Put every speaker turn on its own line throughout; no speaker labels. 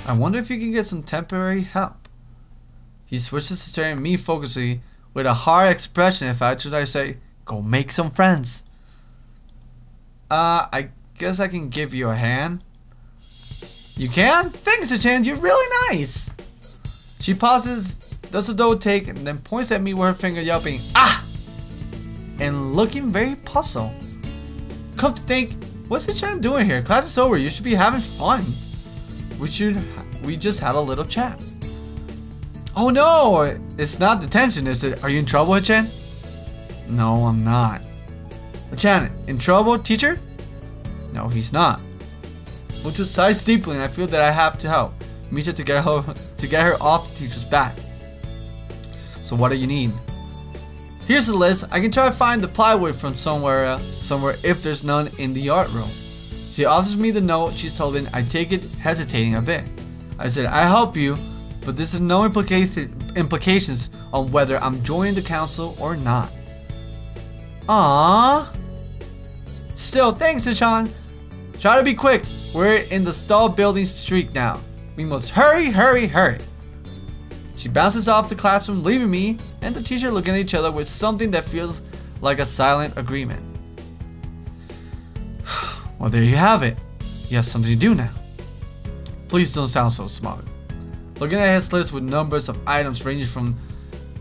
I wonder if you can get some temporary help. He switches to staring at me focusing with a hard expression if I say, go make some friends. I guess I can give you a hand. You can? Thanks, Chan. You're really nice. She pauses, does a double take, and then points at me with her finger, yelping, "Ah!" and looking very puzzled. Come to think, what's Chan doing here? Class is over. You should be having fun. We just had a little chat. Oh no! It's not detention, is it? Are you in trouble, Chan? No, I'm not. Chan, in trouble, teacher? No, he's not. Mucho sighs deeply, and I feel that I have to help Misha to get her off the teacher's back. So what do you need? Here's the list. I can try to find the plywood from somewhere if there's none in the art room. She offers me the note she's holding. I take it, hesitating a bit. I said, I help you, but this is no implications on whether I'm joining the council or not. Aww. Still, thanks, Chan. Try to be quick. We're in the stall building streak now. We must hurry, hurry, hurry. She bounces off the classroom, leaving me and the teacher looking at each other with something that feels like a silent agreement. Well, there you have it. You have something to do now. Please don't sound so smug. Looking at his list with numbers of items ranging from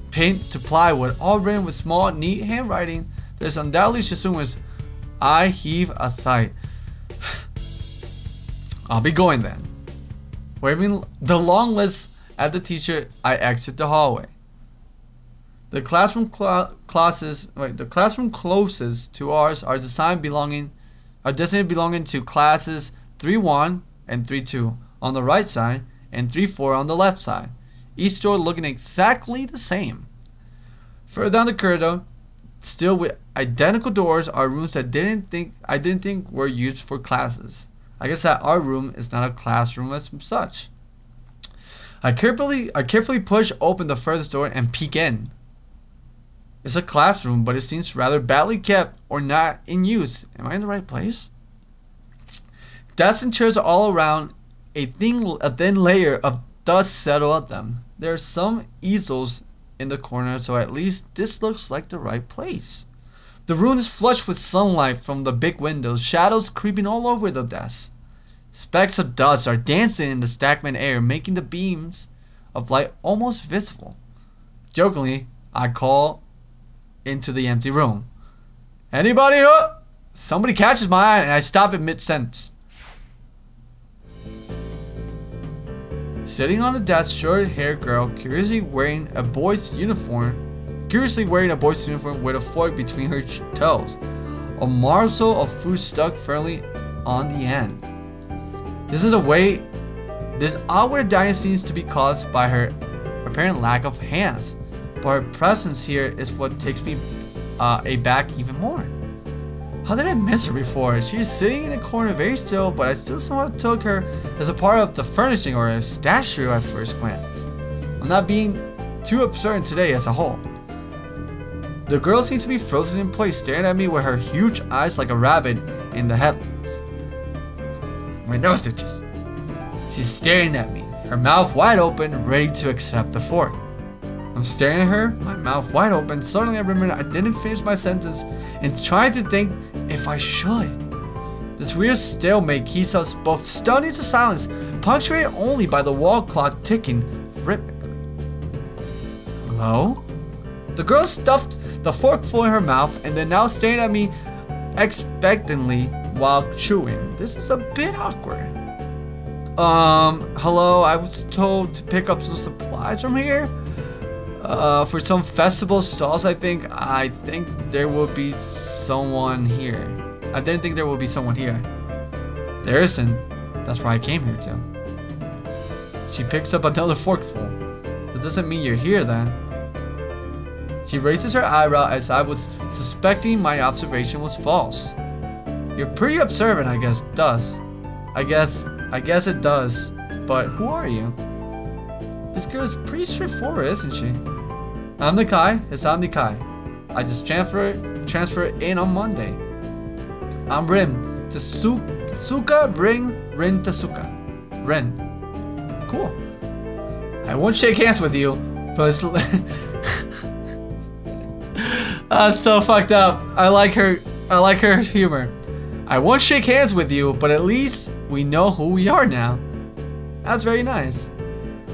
paint to plywood, all written with small, neat handwriting, there's undoubtedly Shisuma's. I heave a sigh. I'll be going then. Waving the long list at the teacher, I exit the hallway. The classroom closest to ours are designated belonging to classes 3-1 and 3-2 on the right side and 3-4 on the left side. Each door looking exactly the same. Further down the corridor, still with identical doors, are rooms that I didn't think were used for classes. I guess that our room is not a classroom as such. I carefully push open the furthest door and peek in. It's a classroom, but it seems rather badly kept or not in use. Am I in the right place? Desks and chairs are all around. A thin layer of dust settle at them. There are some easels in the corner, so at least this looks like the right place. The room is flush with sunlight from the big windows, shadows creeping all over the desks. Specks of dust are dancing in the stagnant air, making the beams of light almost visible. Jokingly, I call into the empty room. Anybody up? Somebody catches my eye and I stop in mid-sentence. Sitting on the desk, short-haired girl, curiously wearing a boy's uniform with a fork between her toes. A morsel of food stuck firmly on the end. This awkward dining seems to be caused by her apparent lack of hands, but her presence here is what takes me aback even more. How did I miss her before? She's sitting in a corner very still, but I still somehow took her as a part of the furnishing or a statue at first glance. I'm not being too absurd today as a whole. The girl seems to be frozen in place, staring at me with her huge eyes like a rabbit in the headlights. My nose stitches. She's staring at me, her mouth wide open, ready to accept the fork. I'm staring at her, my mouth wide open. Suddenly I remember I didn't finish my sentence and trying to think if I should. This weird stalemate keeps us both stunned into silence, punctuated only by the wall clock ticking rhythmically. Hello? The girl stuffed the forkful in her mouth and then now staring at me expectantly while chewing. This is a bit awkward. Hello, I was told to pick up some supplies from here. For some festival stalls, I think there will be someone here. I didn't think there would be someone here. There isn't. That's why I came here to. She picks up another forkful. That doesn't mean you're here then. She raises her eyebrow as I was suspecting my observation was false. You're pretty observant, I guess it does. I guess it does. But who are you? This girl is pretty straightforward, isn't she? I'm Nikai. I'm Nikai. I just transfer it in on Monday. I'm Rin. Tsuka Rin Tasuka. Rin. cool. I won't shake hands with you, but it's that's so fucked up. I like her humor. I won't shake hands with you, but at least we know who we are now. That's very nice.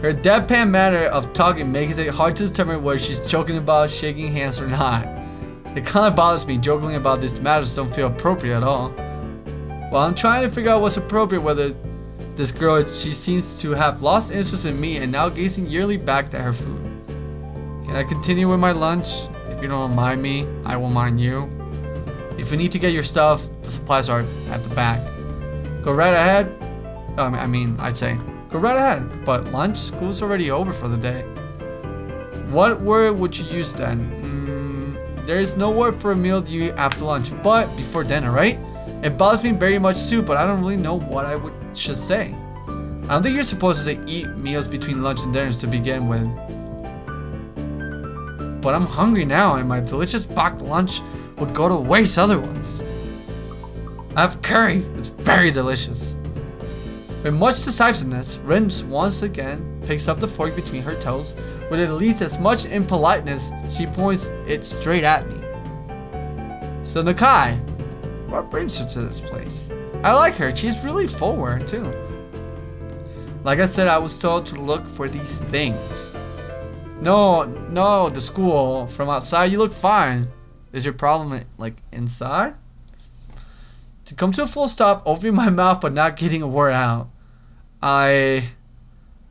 Her deadpan manner of talking makes it hard to determine whether she's joking about shaking hands or not. It kind of bothers me. Joking about these matters don't feel appropriate at all. Well, I'm trying to figure out what's appropriate, whether this girl, she seems to have lost interest in me and now gazing yearly back at her food. Can I continue with my lunch? If you don't mind me, I will mind you. If you need to get your stuff, the supplies are at the back. Go right ahead. I'd say, go right ahead. But lunch? School's already over for the day. What word would you use then? There is no word for a meal you eat after lunch, but before dinner, right? It bothers me very much too, but I don't really know what I should say. I don't think you're supposed to say eat meals between lunch and dinners to begin with. But I'm hungry now, and my delicious packed lunch would go to waste otherwise. I have curry. It's very delicious. With much decisiveness, Rin once again picks up the fork between her toes. With at least as much impoliteness, she points it straight at me. So Nakai, what brings you to this place? I like her. She's really forward too. Like I said, I was told to look for these things. No, the school. From outside, you look fine. Is your problem like inside? To come to a full stop, opening my mouth but not getting a word out. I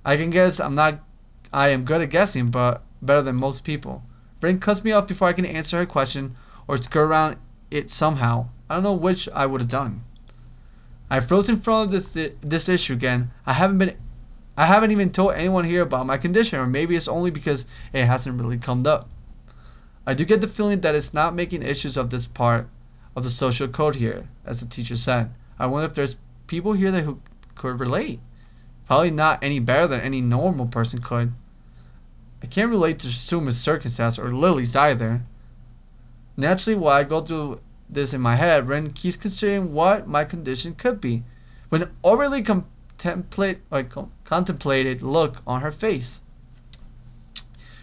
can guess I am good at guessing, but better than most people. Rin cuts me off before I can answer her question or skirt around it somehow. I don't know which I would have done. I froze in front of this issue again. I haven't even told anyone here about my condition, or maybe it's only because it hasn't really come up. I do get the feeling that it's not making issues of this part of the social code here, as the teacher said. I wonder if there's people here who could relate. Probably not any better than any normal person could. I can't relate to Suma's circumstance or Lily's either. Naturally, while I go through this in my head, Ren keeps considering what my condition could be, with an overly contemplated look on her face.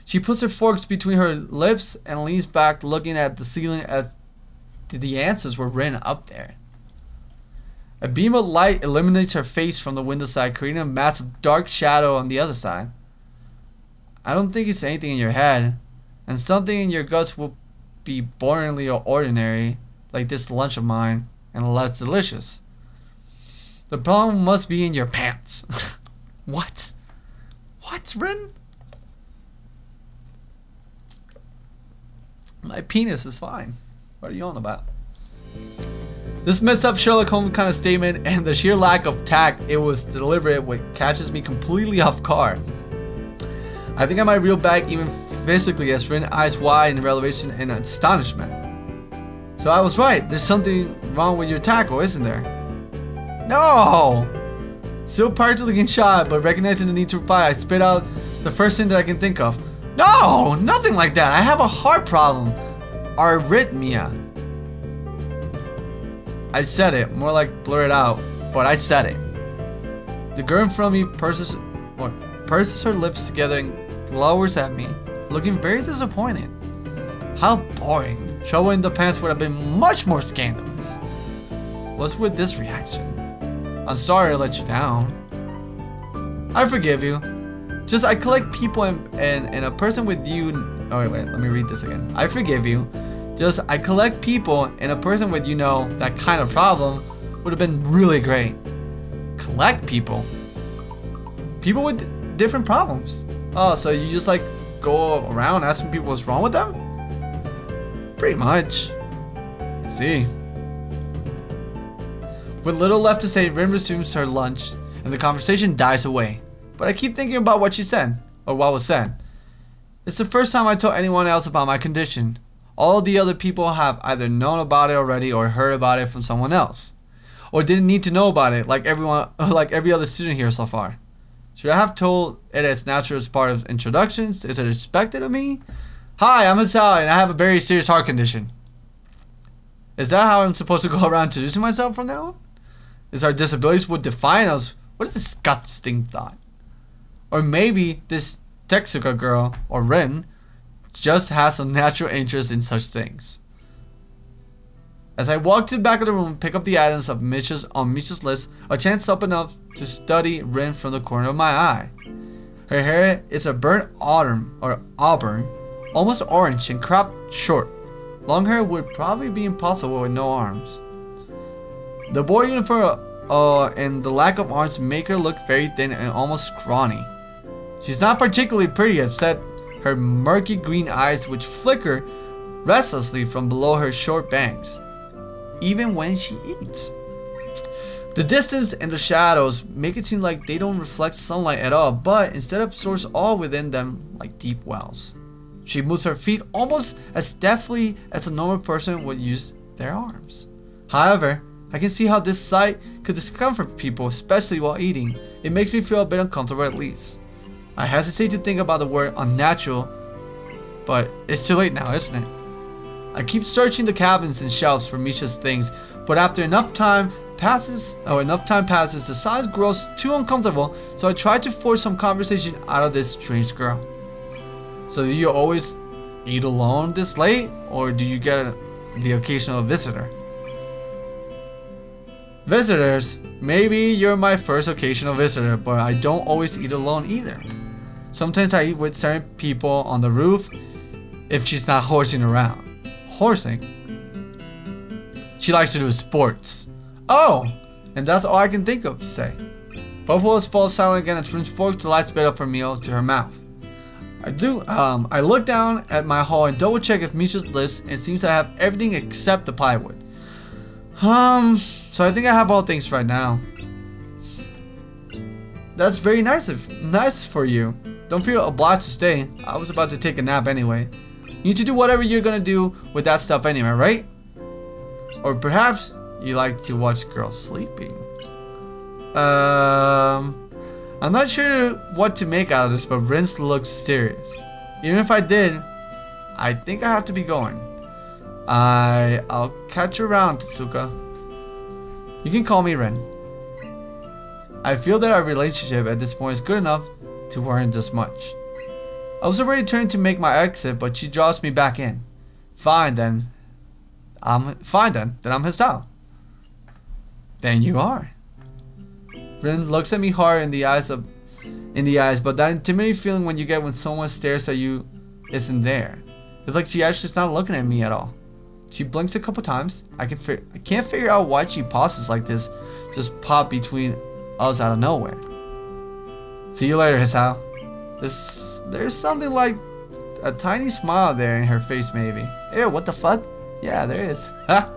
She puts her forks between her lips and leans back, looking at the ceiling as the answers were written up there. A beam of light illuminates her face from the window side, creating a massive dark shadow on the other side. I don't think it's anything in your head, and something in your guts will be boringly ordinary, like this lunch of mine, and less delicious. The problem must be in your pants. What? What, Rin? My penis is fine. What are you on about? This messed up Sherlock Holmes kind of statement and the sheer lack of tact it was deliberate what catches me completely off guard. I think I might reel back even physically as Rin eyes wide in revelation and astonishment. So I was right. There's something wrong with your tackle, isn't there? No! Still partially getting shot, but recognizing the need to reply, I spit out the first thing that I can think of. No! Nothing like that. I have a heart problem. Arrhythmia. I said it, more like blur it out, but I said it. The girl in front of me purses her lips together and glowers at me, looking very disappointed. How boring. Trouble in the pants would have been much more scandalous. What's with this reaction? I'm sorry to let you down. I forgive you. Just I collect people and a person with you. Oh wait, let me read this again. I forgive you. Just I collect people and a person with that kind of problem would have been really great. Collect people? People with different problems. Oh, so you just like go around asking people what's wrong with them? Pretty much. I see. With little left to say, Rin resumes her lunch and the conversation dies away. But I keep thinking about what she said, or what was said. It's the first time I told anyone else about my condition. All the other people have either known about it already or heard about it from someone else. Or didn't need to know about it like every other student here so far. Should I have told it as natural as part of introductions? Is it expected of me? Hi, I'm Italian and I have a very serious heart condition. Is that how I'm supposed to go around introducing myself from now on? Is our disabilities would define us? What a disgusting thought. Or maybe this Tetsuka girl, or Rin, just has a natural interest in such things. As I walk to the back of the room and pick up the items of Misha's list, a chance opened up to study Rin from the corner of my eye. Her hair is a burnt auburn, almost orange and cropped short. Long hair would probably be impossible with no arms. The boy uniform and the lack of arms make her look very thin and almost scrawny. She's not particularly pretty except her murky green eyes which flicker restlessly from below her short bangs, even when she eats. The distance and the shadows make it seem like they don't reflect sunlight at all, but instead absorbs all within them like deep wells. She moves her feet almost as deftly as a normal person would use their arms. However, I can see how this sight could discomfort people, especially while eating. It makes me feel a bit uncomfortable at least. I hesitate to think about the word unnatural, but it's too late now, isn't it? I keep searching the cabins and shelves for Misha's things, but after enough time passes, the silence grows too uncomfortable, so I try to force some conversation out of this strange girl. So do you always eat alone this late, or do you get the occasional visitor? Visitors, maybe you're my first occasional visitor, but I don't always eat alone either. Sometimes I eat with certain people on the roof if she's not horsing around. Horsing? She likes to do sports. Oh, and that's all I can think of to say. Both of us fall silent again as Rin forks the last bit of her meal to her mouth. I look down at my haul and double check if Misha's list, and it seems I have everything except the plywood. So I think I have all things right now. That's very nice for you. Don't feel obliged to stay. I was about to take a nap anyway. You need to do whatever you're gonna do with that stuff anyway, right? Or perhaps you like to watch girls sleeping. I'm not sure what to make out of this, but Rin looks serious. Even if I did, I think I have to be going. I'll catch you around, Tetsuka. You can call me Rin. I feel that our relationship at this point is good enough to warrant this much. I was already turning to make my exit, but she draws me back in. Fine then. I'm his style. Then you are. Rin looks at me hard in the eyes, but that intimidating feeling when you get when someone stares at you isn't there. It's like she actually is not looking at me at all. She blinks a couple times. I can't figure out why she pauses like this, just pop between us out of nowhere. See you later, Hisao. There's something like a tiny smile there in her face, maybe. Ew, what the fuck? Yeah, there is. Ha!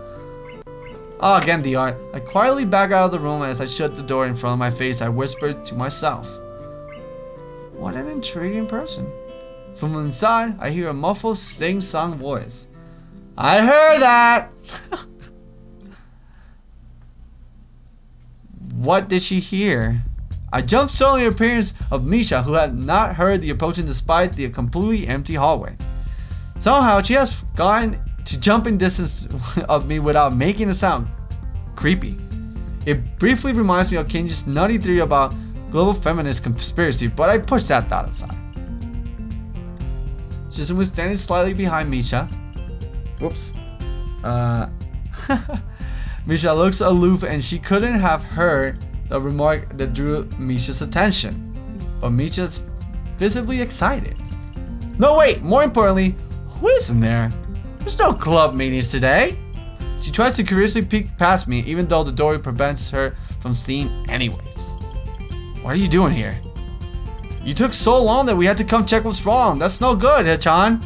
Oh, again the art. I quietly back out of the room, and as I shut the door in front of my face, I whispered to myself, what an intriguing person. From inside, I hear a muffled sing-song voice. I heard that! What did she hear? I jumped suddenly at the appearance of Misha, who had not heard the approaching despite the completely empty hallway. Somehow, she has gotten to jumping distance of me without making a sound. Creepy. It briefly reminds me of Kenji's nutty theory about global feminist conspiracy, but I pushed that thought aside. Shizune was standing slightly behind Misha. Whoops. Misha looks aloof, and she couldn't have heard the remark that drew Misha's attention. But Misha's visibly excited. No, wait, more importantly, who is in there? There's no club meetings today. She tries to curiously peek past me, even though the door prevents her from seeing anyways. What are you doing here? You took so long that we had to come check what's wrong. That's no good, Hichan.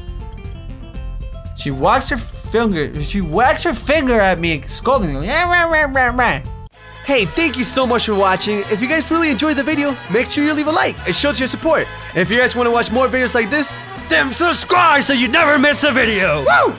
She wags her finger at me, scoldingly.
Hey, thank you so much for watching. If you guys really enjoyed the video, make sure you leave a like. It shows your support. And if you guys want to watch more videos like this, then subscribe so you never miss a video. Woo!